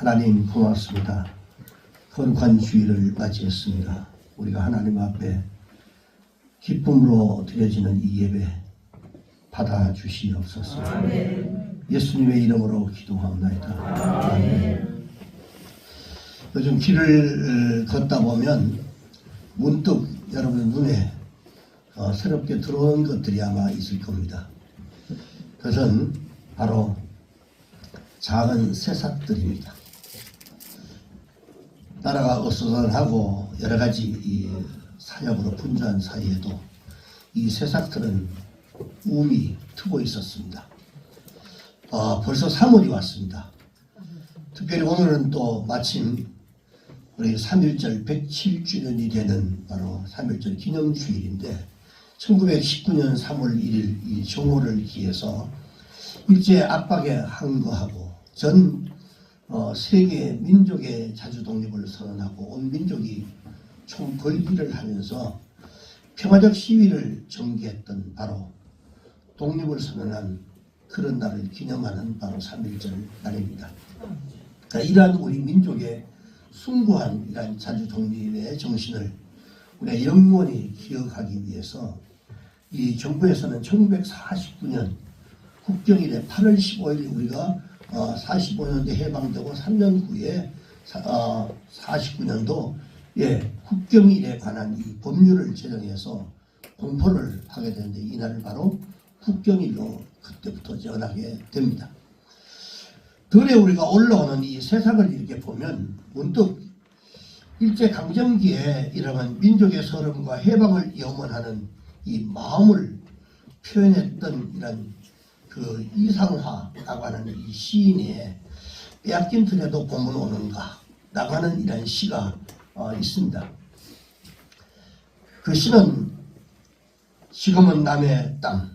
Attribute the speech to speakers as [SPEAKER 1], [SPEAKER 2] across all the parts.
[SPEAKER 1] 하나님 고맙습니다. 거룩한 주일을 맞이했습니다. 우리가 하나님 앞에 기쁨으로 드려지는 이 예배 받아주시옵소서. 예수님의 이름으로 기도합니다. 아멘. 요즘 길을 걷다 보면 문득 여러분 눈에 새롭게 들어오는 것들이 아마 있을 겁니다. 그것은 바로 작은 새싹들입니다. 나라가 어수선하고 여러 가지 이 사역으로 분주한 사이에도 이 새싹들은 움이 트고 있었습니다. 벌써 3월이 왔습니다. 특별히 오늘은 또 마침 우리 3.1절 107주년이 되는 바로 3.1절 기념주일인데 1919년 3월 1일 이 정오를 기해서 일제 압박에 항거하고 전 세계 민족의 자주독립을 선언하고 온 민족이 총걸기를 하면서 평화적 시위를 전개했던 바로 독립을 선언한 그런 날을 기념하는 바로 3.1절 날입니다. 그러니까 이러한 우리 민족의 숭고한 이러한 자주독립의 정신을 우리가 영원히 기억하기 위해서 이 정부에서는 1949년 국경일에 8월 15일 우리가 45년도 해방되고 3년 후에 49년도 국경일에 관한 이 법률을 제정해서 공포를 하게 되는데 이날을 바로 국경일로 그때부터 정하게 됩니다. 들에 우리가 올라오는 이 세상을 이렇게 보면 문득 일제강점기에 이러한 민족의 서름과 해방을 염원하는 이 마음을 표현했던 이런 그 이상화라고 하는 이 시인의 빼앗긴 들에도 봄은 오는가 나가는 이런 시가 있습니다. 그 시는 지금은 남의 땅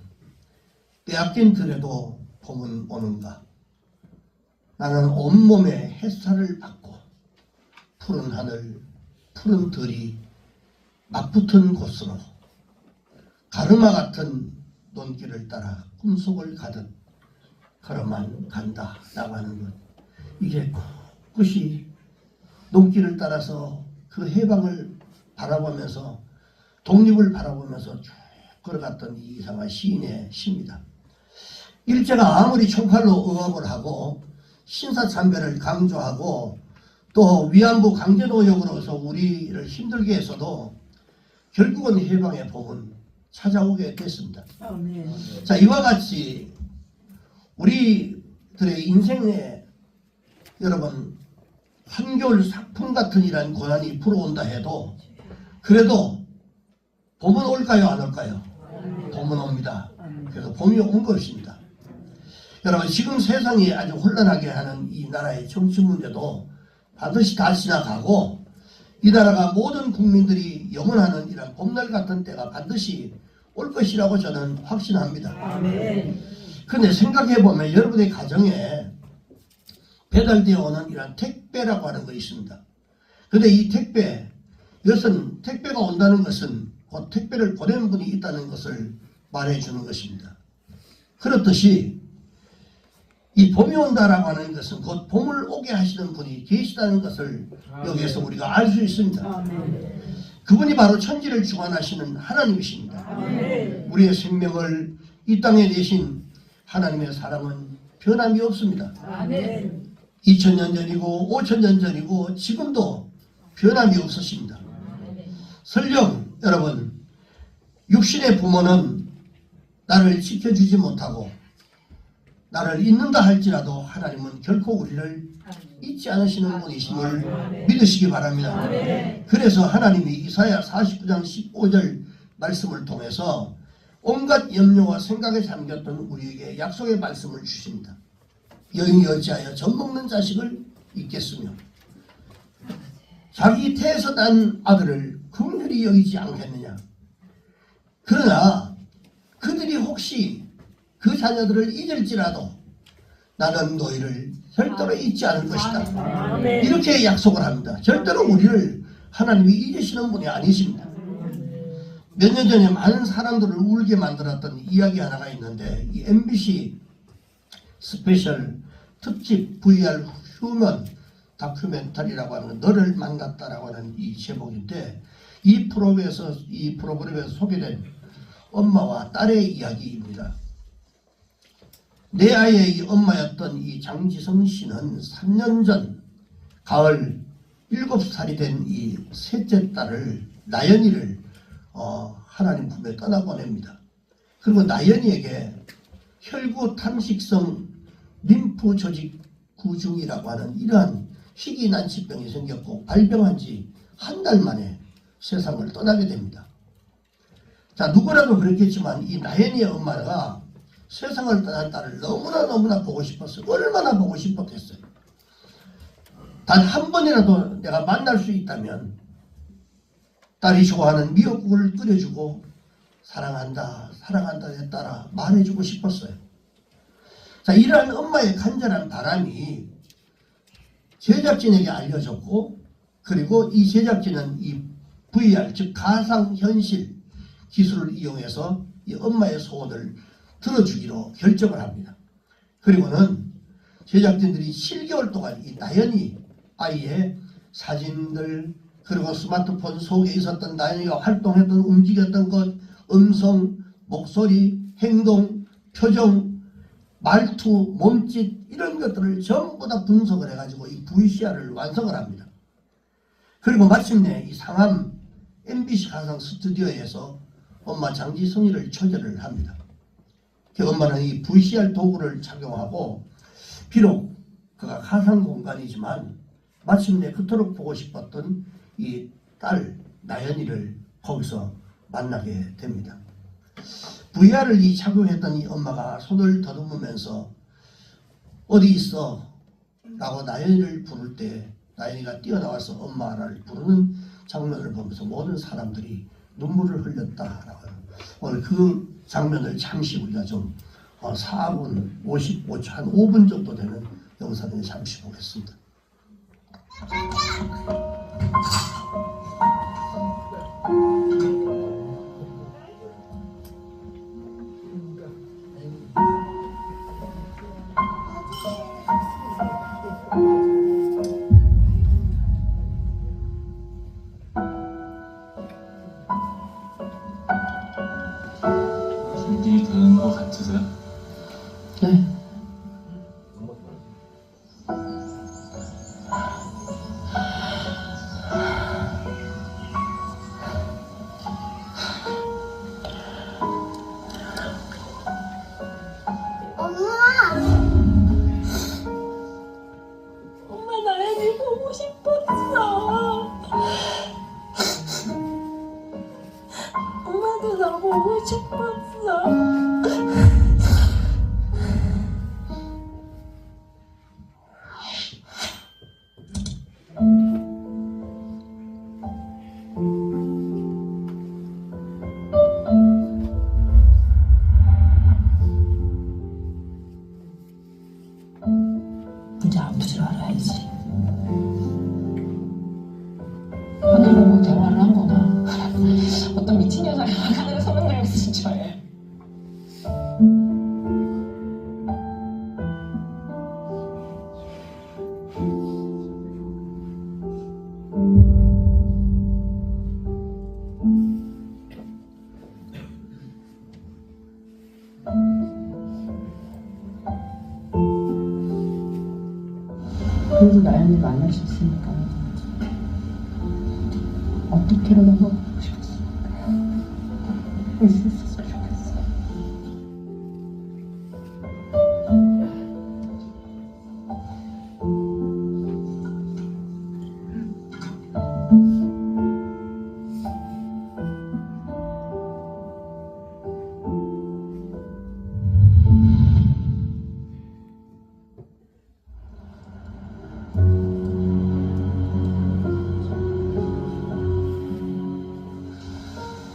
[SPEAKER 1] 빼앗긴 들에도 봄은 오는가 나는 온몸에 햇살을 받고 푸른 하늘 푸른 들이 맞붙은 곳으로 가르마 같은 논길을 따라 꿈속을 가듯 걸어만 간다 나가는 것 이게 꿋꿋이 논길을 따라서 그 해방을 바라보면서 독립을 바라보면서 쭉 걸어갔던 이 이상한 시인의 시입니다. 일제가 아무리 총칼로 억압을 하고 신사참배를 강조하고 또 위안부 강제노역으로서 우리를 힘들게 해서도 결국은 해방의 봄은 찾아오게 됐습니다. 자, 이와 같이 우리들의 인생에 여러분 한겨울 삭풍 같은 이런 고난이 불어온다 해도 그래도 봄은 올까요 안 올까요? 봄은 옵니다. 그래서 봄이 온 것입니다. 여러분 지금 세상이 아주 혼란하게 하는 이 나라의 정치 문제도 반드시 다 지나가고 이 나라가 모든 국민들이 영원하는 이런 봄날 같은 때가 반드시 올 것이라고 저는 확신합니다. 그런데 생각해보면 여러분의 가정에 배달되어 오는 이런 택배라고 하는 거 있습니다. 그런데 이 택배, 이것은 택배가 온다는 것은 곧 택배를 보낸 분이 있다는 것을 말해주는 것입니다. 그렇듯이 이 봄이 온다라고 하는 것은 곧 봄을 오게 하시는 분이 계시다는 것을 여기에서 우리가 알 수 있습니다. 그분이 바로 천지를 주관하시는 하나님이십니다. 우리의 생명을 이 땅에 내신 하나님의 사랑은 변함이 없습니다. 2000년 전이고 5000년 전이고 지금도 변함이 없으십니다. 설령 여러분 육신의 부모는 나를 지켜주지 못하고 나를 잊는다 할지라도 하나님은 결코 우리를 잊지 않으시는 분이심을 믿으시기 바랍니다. 그래서 하나님이 이사야 49장 15절 말씀을 통해서 온갖 염려와 생각에 잠겼던 우리에게 약속의 말씀을 주십니다. 여인이 어찌하여 젖먹는 자식을 잊겠으며 자기 태에서 난 아들을 긍휼히 여기지 않겠느냐. 그러나 그들이 혹시 그 자녀들을 잊을지라도 나는 너희를 절대로 잊지 않을 것이다. 이렇게 약속을 합니다. 절대로 우리를 하나님이 잊으시는 분이 아니십니다. 몇 년 전에 많은 사람들을 울게 만들었던 이야기 하나가 있는데 이 MBC 스페셜 특집 VR 휴먼 다큐멘터리라고 하는 너를 만났다라고 하는 이 제목인데 이 프로그램에서 소개된 엄마와 딸의 이야기입니다. 내 아이의 엄마였던 이 장지성 씨는 3년 전 가을 7살이 된 이 셋째 딸을 나연이를 하나님 품에 떠나보냅니다. 그리고 나연이에게 혈구 탐식성 림프 조직 구중이라고 하는 이러한 희귀난치병이 생겼고 발병한 지 한 달 만에 세상을 떠나게 됩니다. 자, 누구라도 그랬겠지만 이 나연이의 엄마가 세상을 떠난 딸을 너무나 보고 싶었어요. 얼마나 보고 싶었겠어요. 단 한 번이라도 내가 만날 수 있다면 딸이 좋아하는 미역국을 끓여주고 사랑한다 내 딸아 말해주고 싶었어요. 자, 이러한 엄마의 간절한 바람이 제작진에게 알려졌고, 그리고 이 제작진은 이 VR 즉 가상현실 기술을 이용해서 이 엄마의 소원을 들어주기로 결정을 합니다. 그리고는 제작진들이 7개월 동안 이 나연이 아이의 사진들, 그리고 스마트폰 속에 있었던 나연이가 활동했던 움직였던 것, 음성, 목소리, 행동, 표정, 말투, 몸짓 이런 것들을 전부 다 분석을 해가지고 이 VCR을 완성을 합니다. 그리고 마침내 이 상암 MBC 가상 스튜디오에서 엄마 장지성이를 초대를 합니다. 그 엄마는 이 VCR 도구를 착용하고 비록 그가 가상 공간이지만 마침내 그토록 보고 싶었던 이 딸 나연이를 거기서 만나게 됩니다. VR을 착용했던 이 엄마가 손을 더듬으면서 어디 있어? 라고 나연이를 부를 때 나연이가 뛰어나와서 엄마를 부르는 장면을 보면서 모든 사람들이 눈물을 흘렸다라고 하는, 오늘 그 장면을 잠시 우리가 좀 4분 55초 한 5분 정도 되는 영상을 잠시 보겠습니다.
[SPEAKER 2] 준비 된 것 같으세요?
[SPEAKER 3] 네.
[SPEAKER 4] 엄마 나연이 보고 싶었어. 엄마도 나 보고 싶었어.
[SPEAKER 3] 이제 아플 줄 알아야지. 하늘 보고 대화를 한 거나 어떤 미친 여자가 하늘에 손을 들고 있을 줄 알아요. 그래도 나연이 만날 수 있으니까 어떻게라도 한번 보고 싶었어. 볼 수 있었으면 좋겠어.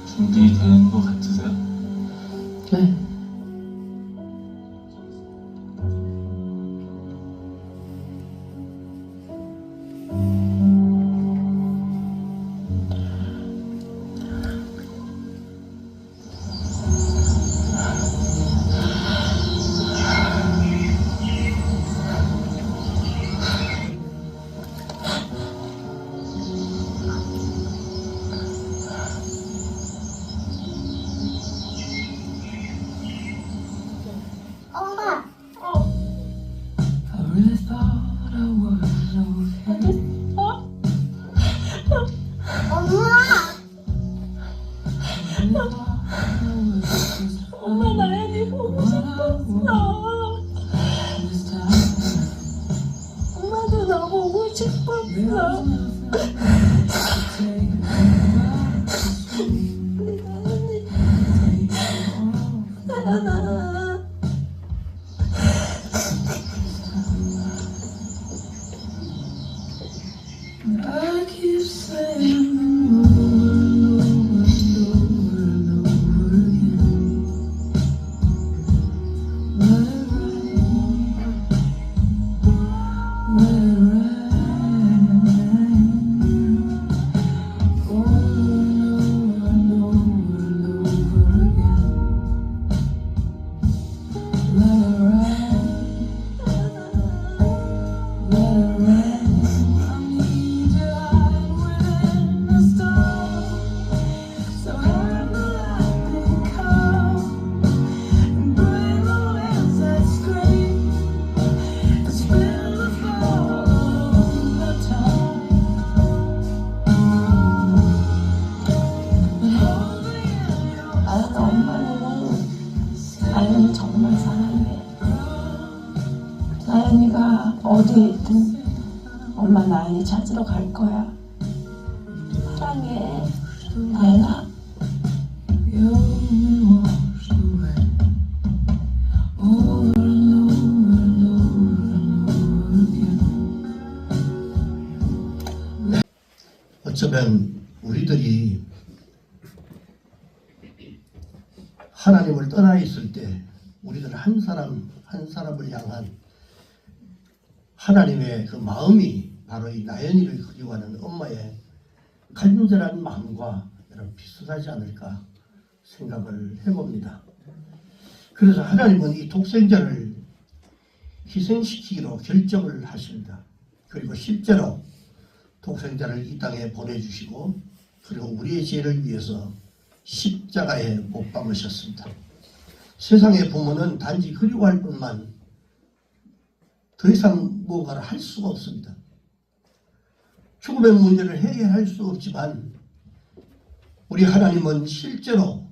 [SPEAKER 2] 준비된 것 같으세요?
[SPEAKER 3] 네.
[SPEAKER 4] 싶었어. 나연아.
[SPEAKER 5] I keep saying over and over and over again, let it rain, let it rain, over and over and over again, let it rain, let it rain. I need you hide within the storm, so have the lightning come and bring the winds that scream and spill the fall of the time. But hold me in your
[SPEAKER 3] 나연아, 엄마는 나연이 정말 사랑해. 나연이가 어디 있든 엄마 나연이 찾으러 갈 거야. 사랑해, 나연아.
[SPEAKER 5] You'll be washed away over and over and over and over again.
[SPEAKER 1] 어쩌면 우리들이 하나님을 떠나 있을 때 우리들 한 사람 한 사람을 향한 하나님의 그 마음이 바로 이 나연이를 그리워하는 엄마의 간절한 마음과 여러분 비슷하지 않을까 생각을 해봅니다. 그래서 하나님은 이 독생자를 희생시키기로 결정을 하십니다. 그리고 실제로 독생자를 이 땅에 보내주시고 그리고 우리의 죄를 위해서 십자가에 못 박으셨습니다. 세상의 부모는 단지 그리워할 뿐만 더 이상 무언가를 할 수가 없습니다. 죽음의 문제를 해결할 수 없지만 우리 하나님은 실제로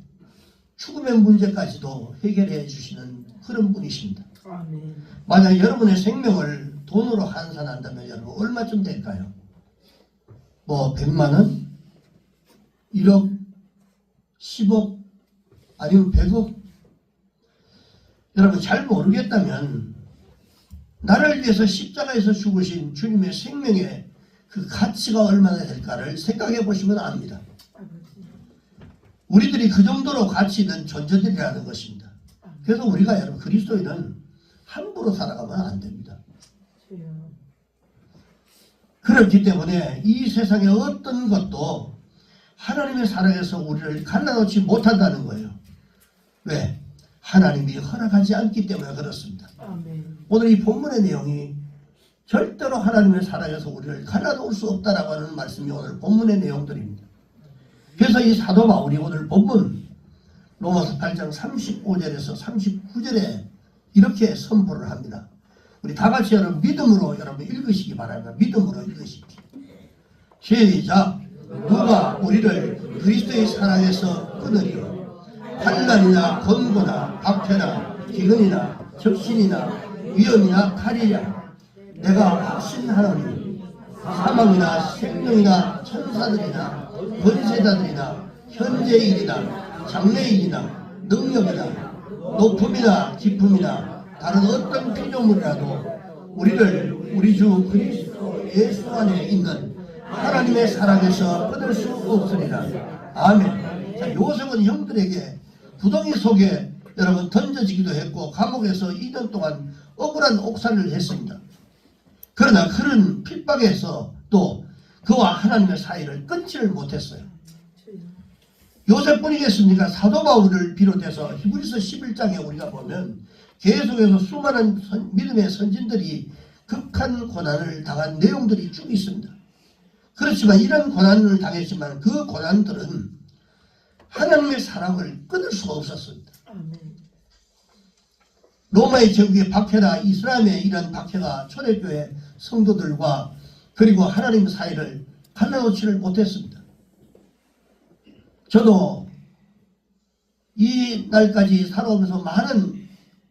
[SPEAKER 1] 죽음의 문제까지도 해결해 주시는 그런 분이십니다. 만약 여러분의 생명을 돈으로 환산한다면 여러분 얼마쯤 될까요? 뭐 100만 원? 1억? 10억? 아니면 100억? 여러분 잘 모르겠다면 나를 위해서 십자가에서 죽으신 주님의 생명의 그 가치가 얼마나 될까를 생각해 보시면 압니다. 우리들이 그 정도로 가치 있는 존재들이라는 것입니다. 그래서 우리가 여러분 그리스도인은 함부로 살아가면 안 됩니다. 그렇기 때문에 이 세상의 어떤 것도 하나님의 사랑에서 우리를 갈라놓지 못한다는 거예요. 왜? 하나님이 허락하지 않기 때문에 그렇습니다. 오늘 이 본문의 내용이 절대로 하나님의 사랑에서 우리를 갈라놓을 수 없다라고 하는 말씀이 오늘 본문의 내용들입니다. 그래서 이 사도 바울이 오늘 본문 로마서 8장 35절에서 39절에 이렇게 선포를 합니다. 우리 다 같이 여러분 믿음으로 여러분 읽으시기 바랍니다. 믿음으로 읽으시기. 시작. 누가 우리를 그리스도의 사랑에서 끊으리요? 환난이나 권고나 박해나 기근이나 적신이나 위험이나 칼이랴. 내가 확신하노니 사망이나 생명이나 천사들이나 권세자들이나 현재의 일이나 장래의 일이나 능력이나 높음이나 깊음이나 다른 어떤 피조물이라도 우리를 우리 주 그리스도 예수 안에 있는 하나님의 사랑에서 끊을 수 없으리라. 아멘. 자, 요셉은 형들에게 구덩이 속에 여러분 던져지기도 했고 감옥에서 2년 동안 억울한 옥살이를 했습니다. 그러나 그런 핍박에서 또 그와 하나님의 사이를 끊지를 못했어요. 요셉뿐이겠습니까? 사도 바울을 비롯해서 히브리서 11장에 우리가 보면 계속해서 수많은 믿음의 선진들이 극한 고난을 당한 내용들이 쭉 있습니다. 그렇지만 이런 고난을 당했지만 그 고난들은 하나님의 사랑을 끊을 수가 없었습니다. 로마의 제국의 박해나 이슬람의 이런 박해가 초대교회 성도들과 그리고 하나님 사이를 갈라놓지를 못했습니다. 저도 이 날까지 살아오면서 많은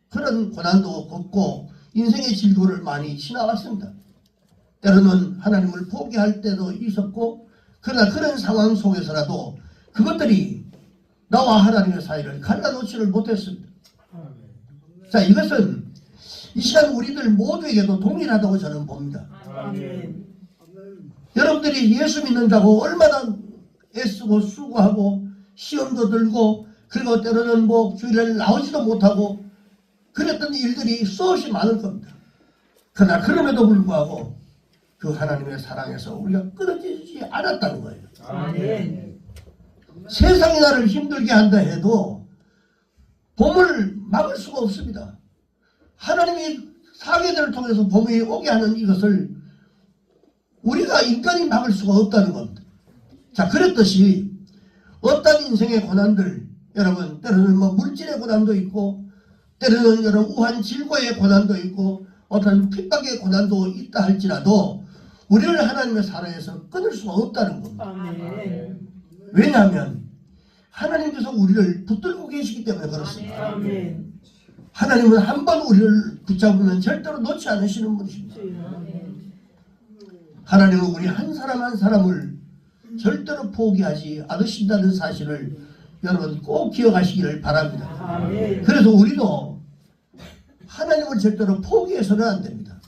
[SPEAKER 1] 그런 고난도 겪고 인생의 질고를 많이 지나왔습니다. 때로는 하나님을 포기할 때도 있었고, 그러나 그런 상황 속에서라도 그것들이 나와 하나님의 사이를 갈라놓지를 못했습니다. 자, 이것은 이 시간 우리들 모두에게도 동일하다고 저는 봅니다. 여러분들이 예수 믿는다고 얼마나 애쓰고 수고하고 시험도 들고, 그리고 때로는 뭐 주일에 나오지도 못하고 그랬던 일들이 수없이 많을 겁니다. 그러나 그럼에도 불구하고 그 하나님의 사랑에서 우리가 끊어지지 않았다는 거예요. 세상이 나를 힘들게 한다 해도 봄을 막을 수가 없습니다. 하나님이 사계절을 통해서 봄이 오게 하는 이것을 우리가 인간이 막을 수가 없다는 겁니다. 자, 그랬듯이 어떤 인생의 고난들, 여러분, 때로는 뭐 물질의 고난도 있고, 때로는 여러분 우한 질고의 고난도 있고, 어떤 핍박의 고난도 있다 할지라도 우리를 하나님의 사랑에서 끊을 수가 없다는 겁니다. 왜냐하면 하나님께서 우리를 붙들고 계시기 때문에 그렇습니다. 하나님은 한 번 우리를 붙잡으면 절대로 놓지 않으시는 분이십니다. 하나님은 우리 한 사람 한 사람을 절대로 포기하지 않으신다는 사실을 여러분 꼭 기억하시기를 바랍니다. 그래서 우리도 하나님을 절대로 포기해서는 안 됩니다.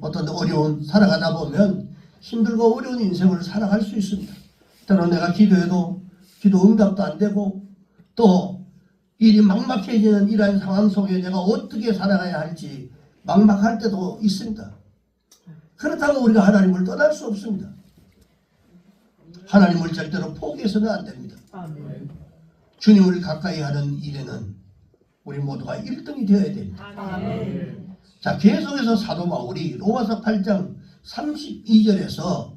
[SPEAKER 1] 어떤 어려운 살아가다 보면 힘들고 어려운 인생을 살아갈 수 있습니다. 때로 내가 기도해도 기도 응답도 안 되고, 또 일이 막막해지는 이러한 상황 속에 내가 어떻게 살아가야 할지 막막할 때도 있습니다. 그렇다고 우리가 하나님을 떠날 수 없습니다. 하나님을 절대로 포기해서는 안 됩니다. 주님을 가까이 하는 일에는 우리 모두가 1등이 되어야 됩니다. 자, 계속해서 사도 바울이 로마서 8장 32절에서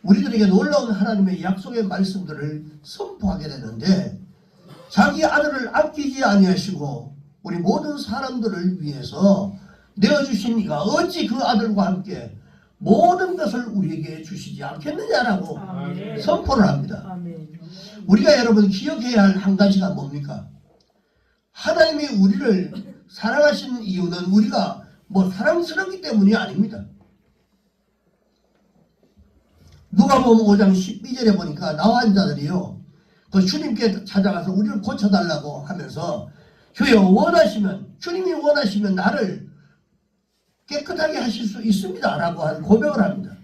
[SPEAKER 1] 우리들에게 놀라운 하나님의 약속의 말씀들을 선포하게 되는데, 자기 아들을 아끼지 아니하시고 우리 모든 사람들을 위해서 내어주신 이가 어찌 그 아들과 함께 모든 것을 우리에게 주시지 않겠느냐라고 선포를 합니다. 우리가 여러분 기억해야 할 한 가지가 뭡니까? 하나님이 우리를 사랑하시는 이유는 우리가 뭐 사랑스럽기 때문이 아닙니다. 누가복음 5장 12절에 보니까 나환 자들이요, 그 주님께 찾아가서 우리를 고쳐달라고 하면서, 주여 원하시면, 주님이 원하시면 나를 깨끗하게 하실 수 있습니다 라고 하는 고백을 합니다.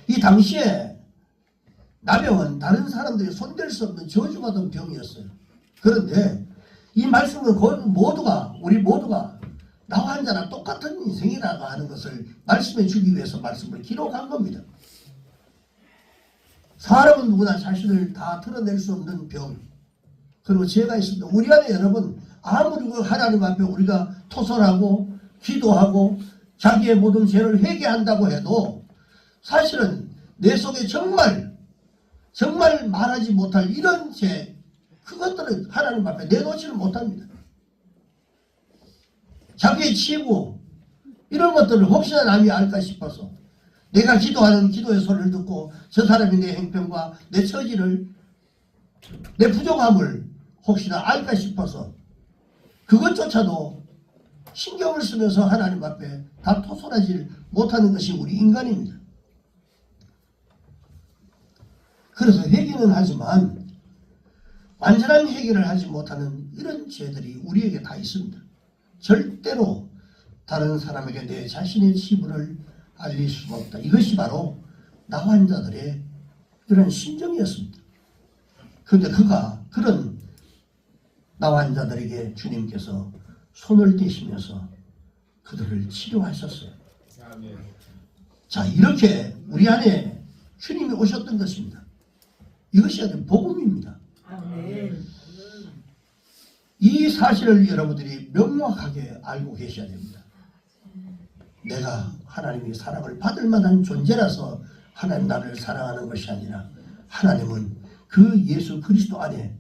[SPEAKER 1] 이 당시에 나병은 다른 사람들이 손댈 수 없는 저주받은 병이었어요. 그런데 이 말씀은 우리 모두가 나와 한 자나 똑같은 인생이라고 하는 것을 말씀해 주기 위해서 말씀을 기록한 겁니다. 사람은 누구나 자신을 다 드러낼 수 없는 병, 그리고 죄가 있습니다. 우리 안에 여러분, 아무리 하나님 앞에 우리가 토설하고 기도하고 자기의 모든 죄를 회개한다고 해도 사실은 내 속에 정말 말하지 못할 이런 죄, 그것들은 하나님 앞에 내놓지를 못합니다. 자기의 치부, 이런 것들을 혹시나 남이 알까 싶어서 내가 기도하는 기도의 소리를 듣고 저 사람이 내 행편과 내 처지를, 내 부족함을 혹시나 알까 싶어서 그것조차도 신경을 쓰면서 하나님 앞에 다 토설하지 못하는 것이 우리 인간입니다. 그래서 회개는 하지만 완전한 회개를 하지 못하는 이런 죄들이 우리에게 다 있습니다. 절대로 다른 사람에게 내 자신의 치부를 알릴 수가 없다. 이것이 바로 나환 자들의 그런 심정이었습니다. 그런데 그런 나환 자들에게 주님께서 손을 대시면서 그들을 치료하셨어요. 자, 이렇게 우리 안에 주님이 오셨던 것입니다. 이것이 아주 복음입니다. 이 사실을 여러분들이 명확하게 알고 계셔야 됩니다. 내가 하나님의 사랑을 받을 만한 존재라서 하나님 나를 사랑하는 것이 아니라, 하나님은 그 예수 그리스도 안에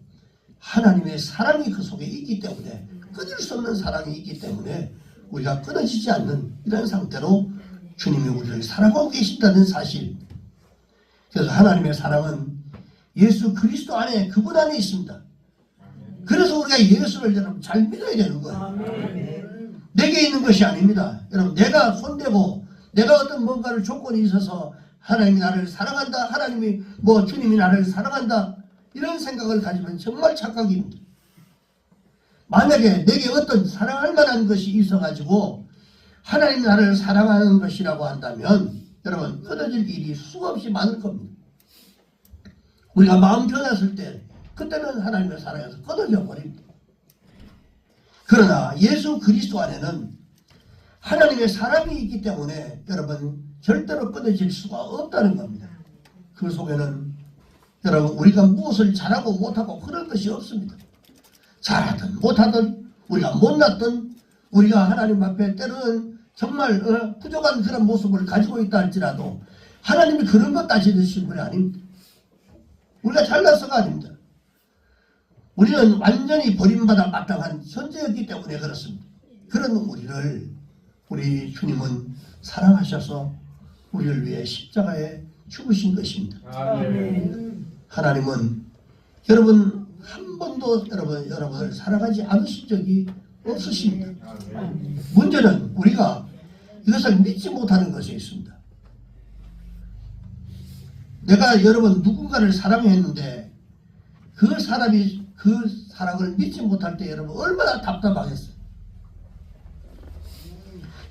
[SPEAKER 1] 하나님의 사랑이 그 속에 있기 때문에, 끊을 수 없는 사랑이 있기 때문에 우리가 끊어지지 않는 이런 상태로 주님이 우리를 사랑하고 계신다는 사실. 그래서 하나님의 사랑은 예수 그리스도 안에, 그분 안에 있습니다. 그래서 우리가 예수를 여러분 잘 믿어야 되는 거예요. 내게 있는 것이 아닙니다. 여러분, 내가 손대고 내가 어떤 뭔가를 조건이 있어서 하나님이 나를 사랑한다, 하나님이 뭐 주님이 나를 사랑한다, 이런 생각을 가지면 정말 착각입니다. 만약에 내게 어떤 사랑할 만한 것이 있어가지고 하나님이 나를 사랑하는 것이라고 한다면 여러분 끊어질 일이 수없이 많을 겁니다. 우리가 마음 변했을 때 그때는 하나님의 사랑에서 끊어져 버립니다. 그러나 예수 그리스도 안에는 하나님의 사랑이 있기 때문에 여러분 절대로 끊어질 수가 없다는 겁니다. 그 속에는 여러분 우리가 무엇을 잘하고 못하고 그런 것이 없습니다. 잘하든 못하든 우리가 못났든 우리가 하나님 앞에 때로는 정말 부족한 그런 모습을 가지고 있다 할지라도 하나님이 그런 것 따지시는 분이 아닙니다. 우리가 잘나서가 아닙니다. 우리는 완전히 버림받아 마땅한 존재였기 때문에 그렇습니다. 그런 우리 주님은 사랑하셔서 우리를 위해 십자가에 죽으신 것입니다. 하나님은 여러분 한 번도 여러분을 사랑하지 않으신 적이 없으십니다. 문제는 우리가 이것을 믿지 못하는 것에 있습니다. 내가 여러분 누군가를 사랑했는데 그 사람이 그 사랑을 믿지 못할 때 여러분 얼마나 답답하겠어요.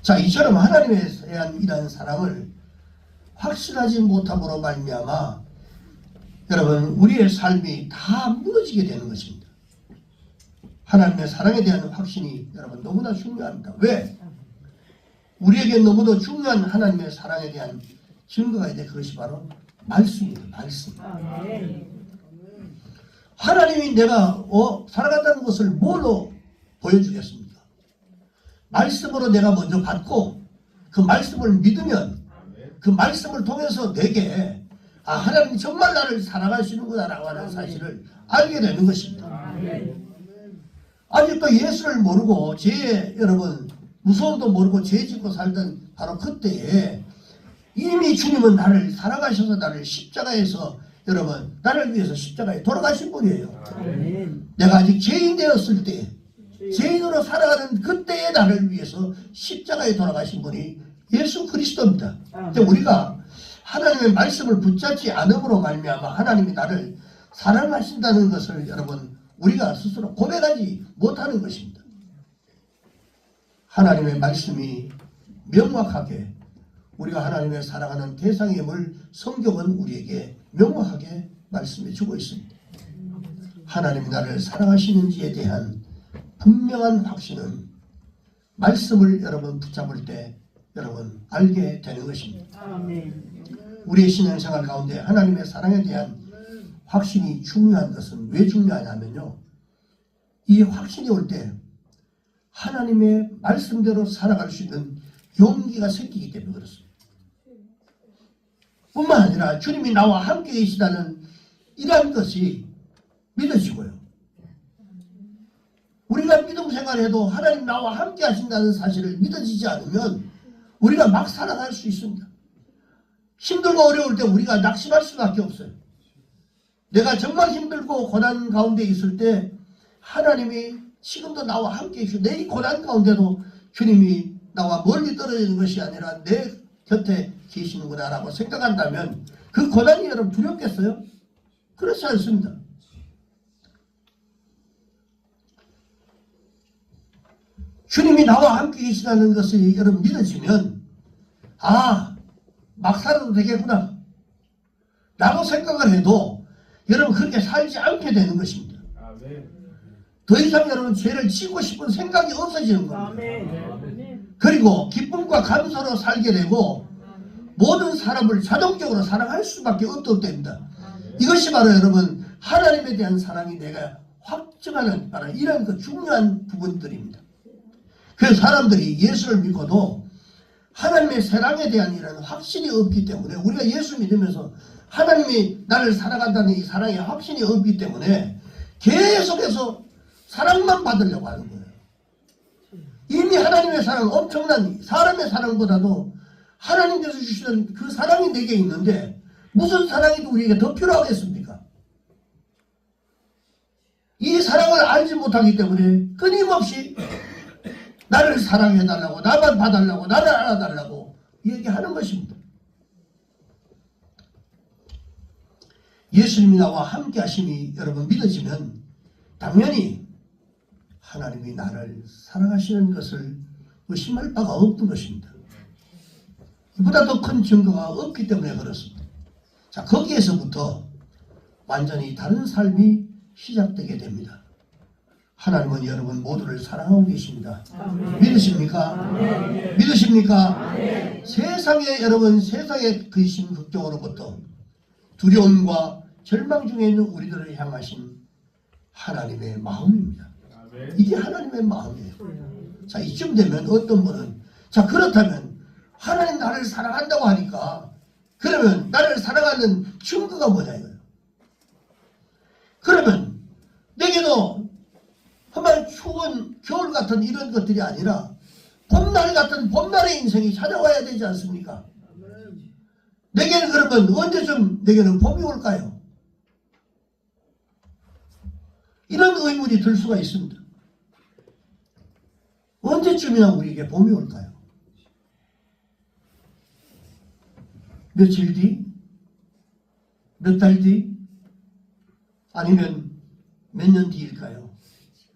[SPEAKER 1] 자, 이처럼 하나님에 대한 이러한 사랑을 확신하지 못함으로 말미암아 여러분 우리의 삶이 다 무너지게 되는 것입니다. 하나님의 사랑에 대한 확신이 여러분 너무나 중요합니다. 왜? 우리에게 너무도 중요한 하나님의 사랑에 대한 증거가 있는데 그것이 바로 말씀입니다. 말씀. 하나님이 내가 사랑한다는 것을 뭘로 보여주겠습니까? 말씀으로 내가 먼저 받고 그 말씀을 믿으면 그 말씀을 통해서 내게 하나님이 정말 나를 사랑하시는구나 라고 하는 사실을 알게 되는 것입니다. 아직도 예수를 모르고 여러분 무서움도 모르고 죄 짓고 살던 바로 그때에 이미 주님은 나를 사랑하셔서 나를 십자가에서 여러분 나를 위해서 십자가에 돌아가신 분이에요. 내가 아직 죄인 되었을 때 죄인으로 살아가는 그때의 나를 위해서 십자가에 돌아가신 분이 예수 그리스도입니다. 우리가 하나님의 말씀을 붙잡지 않음으로 말미암아 하나님이 나를 사랑하신다는 것을 여러분 우리가 스스로 고백하지 못하는 것입니다. 하나님의 말씀이 명확하게 우리가 하나님의 사랑하는 대상임을 성경은 우리에게 명확하게 말씀해 주고 있습니다. 하나님이 나를 사랑하시는지에 대한 분명한 확신은 말씀을 여러분 붙잡을 때 여러분 알게 되는 것입니다. 우리의 신앙생활 가운데 하나님의 사랑에 대한 확신이 중요한 것은 왜 중요하냐면요. 이 확신이 올 때 하나님의 말씀대로 살아갈 수 있는 용기가 생기기 때문에 그렇습니다. 뿐만 아니라 주님이 나와 함께 계시다는 이러한 것이 믿어지고요. 우리가 믿음 생활해도 하나님 나와 함께 하신다는 사실을 믿어지지 않으면 우리가 막 살아갈 수 있습니다. 힘들고 어려울 때 우리가 낙심할 수밖에 없어요. 내가 정말 힘들고 고난 가운데 있을 때 하나님이 지금도 나와 함께 계시고 내 이 고난 가운데도 주님이 나와 멀리 떨어지는 것이 아니라 내 곁에 계시는구나 라고 생각한다면 그 고난이 여러분 두렵겠어요? 그렇지 않습니다. 주님이 나와 함께 계시다는 것이 여러분 믿어지면 막 살아도 되겠구나 라고 생각을 해도 여러분 그렇게 살지 않게 되는 것입니다. 더 이상 여러분 죄를 짓고 싶은 생각이 없어지는 겁니다. 그리고 기쁨과 감사로 살게 되고 모든 사람을 자동적으로 사랑할 수밖에 없도록 됩니다. 이것이 바로 여러분 하나님에 대한 사랑이 내가 확증하는 바로 이런 그 중요한 부분들입니다. 그래서 사람들이 예수를 믿고도 하나님의 사랑에 대한 이런 확신이 없기 때문에 우리가 예수 믿으면서 하나님이 나를 사랑한다는 이 사랑의 확신이 없기 때문에 계속해서 사랑만 받으려고 하는 거예요. 이미 하나님의 사랑은 엄청난 사람의 사랑보다도 하나님께서 주시는 그 사랑이 내게 있는데 무슨 사랑이 우리에게 더 필요하겠습니까? 이 사랑을 알지 못하기 때문에 끊임없이 나를 사랑해달라고 나만 봐달라고 나를 알아달라고 얘기하는 것입니다. 예수님이 나와 함께 하심이 여러분 믿어지면 당연히 하나님이 나를 사랑하시는 것을 의심할 바가 없는 것입니다. 이보다 더 큰 증거가 없기 때문에 그렇습니다. 자, 거기에서부터 완전히 다른 삶이 시작되게 됩니다. 하나님은 여러분 모두를 사랑하고 계십니다. 믿으십니까? 믿으십니까? 세상에 여러분 세상의 그 심극적으로부터 두려움과 절망 중에 있는 우리들을 향하신 하나님의 마음입니다. 이게 하나님의 마음이에요. 자, 이쯤 되면 어떤 분은 자, 그렇다면 하나님 나를 사랑한다고 하니까 그러면 나를 사랑하는 증거가 뭐냐 이거예요. 그러면 내게도 정말 추운 겨울 같은 이런 것들이 아니라 봄날 같은 봄날의 인생이 찾아와야 되지 않습니까? 내게는 그러면 언제쯤 내게는 봄이 올까요? 이런 의문이 들 수가 있습니다. 언제쯤이나 우리에게 봄이 올까요? 며칠 뒤? 몇 달 뒤? 아니면 몇 년 뒤일까요?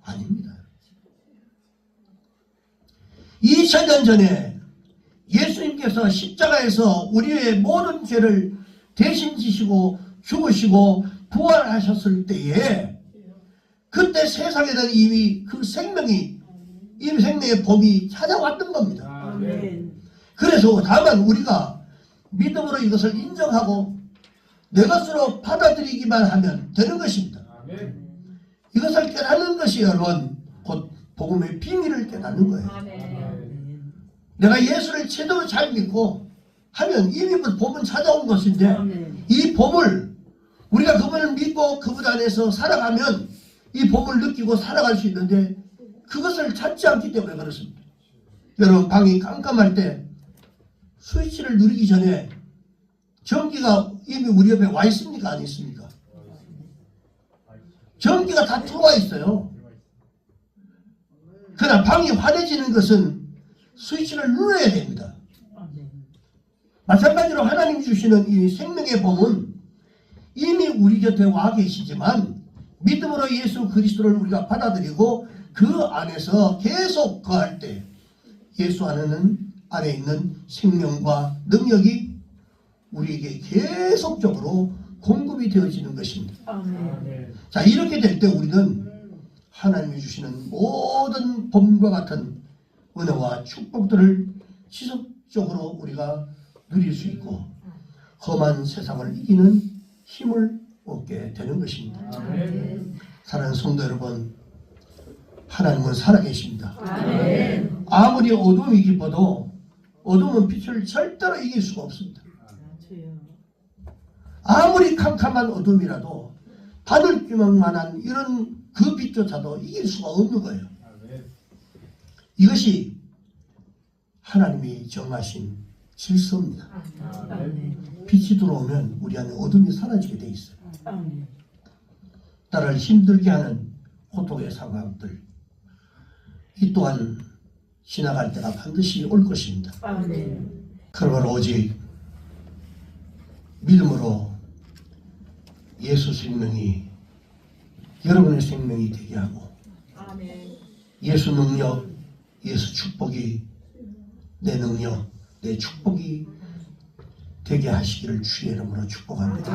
[SPEAKER 1] 아닙니다. 2000년 전에 예수님께서 십자가에서 우리의 모든 죄를 대신 지시고 죽으시고 부활하셨을 때에 그때 세상에는 이미 그 생명이 이 생명의 봄이 찾아왔던 겁니다. 그래서 다만 우리가 믿음으로 이것을 인정하고 내 것으로 받아들이기만 하면 되는 것입니다. 이것을 깨닫는 것이 여러분 곧 복음의 비밀을 깨닫는 거예요. 내가 예수를 제대로 잘 믿고 하면 이미 봄은 찾아온 것인데 이 봄을 우리가 그분을 믿고 그분 안에서 살아가면 이 봄을 느끼고 살아갈 수 있는데 그것을 찾지 않기 때문에 그렇습니다. 여러분 방이 깜깜할 때 스위치를 누르기 전에 전기가 이미 우리 옆에 와 있습니까? 안 있습니까? 전기가 다 들어와 있어요. 그러나 방이 환해지는 것은 스위치를 눌러야 됩니다. 마찬가지로 하나님이 주시는 이 생명의 봄은 이미 우리 곁에 와 계시지만 믿음으로 예수 그리스도를 우리가 받아들이고 그 안에서 계속 거할 때 예수 안에 있는 생명과 능력이 우리에게 계속적으로 공급이 되어지는 것입니다. 자, 이렇게 될 때 우리는 하나님이 주시는 모든 봄과 같은 은혜와 축복들을 지속적으로 우리가 누릴 수 있고 험한 세상을 이기는 힘을 얻게 되는 것입니다. 사랑하는 성도 여러분, 하나님은 살아계십니다. 아무리 어둠이 깊어도 어둠은 빛을 절대로 이길 수가 없습니다. 아무리 캄캄한 어둠이라도 바늘 규명만한 이런 그 빛조차도 이길 수가 없는 거예요. 이것이 하나님이 정하신 질서입니다. 빛이 들어오면 우리 안에 어둠이 사라지게 돼 있어요. 나를 힘들게 하는 고통의 상황들 이 또한 지나갈 때가 반드시 올 것입니다. 그러므로 오직 믿음으로 예수 생명이 여러분의 생명이 되게 하고 예수 능력, 예수 축복이 내 능력, 내 축복이 되게 하시기를 주의 이름으로 축복합니다.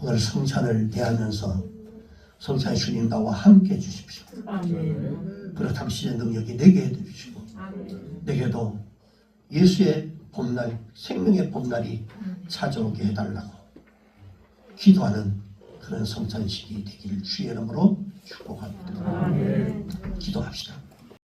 [SPEAKER 1] 오늘 성찬을 대하면서 성찬 주님 나와 함께 해주십시오. 그리고 당신의 능력이 내게 해주시고 내게도 예수의 봄날, 생명의 봄날이 찾아오게 해달라고 기도하는 그런 성찬식이 되기를 주의 이름으로 축복합니다. 기도합시다.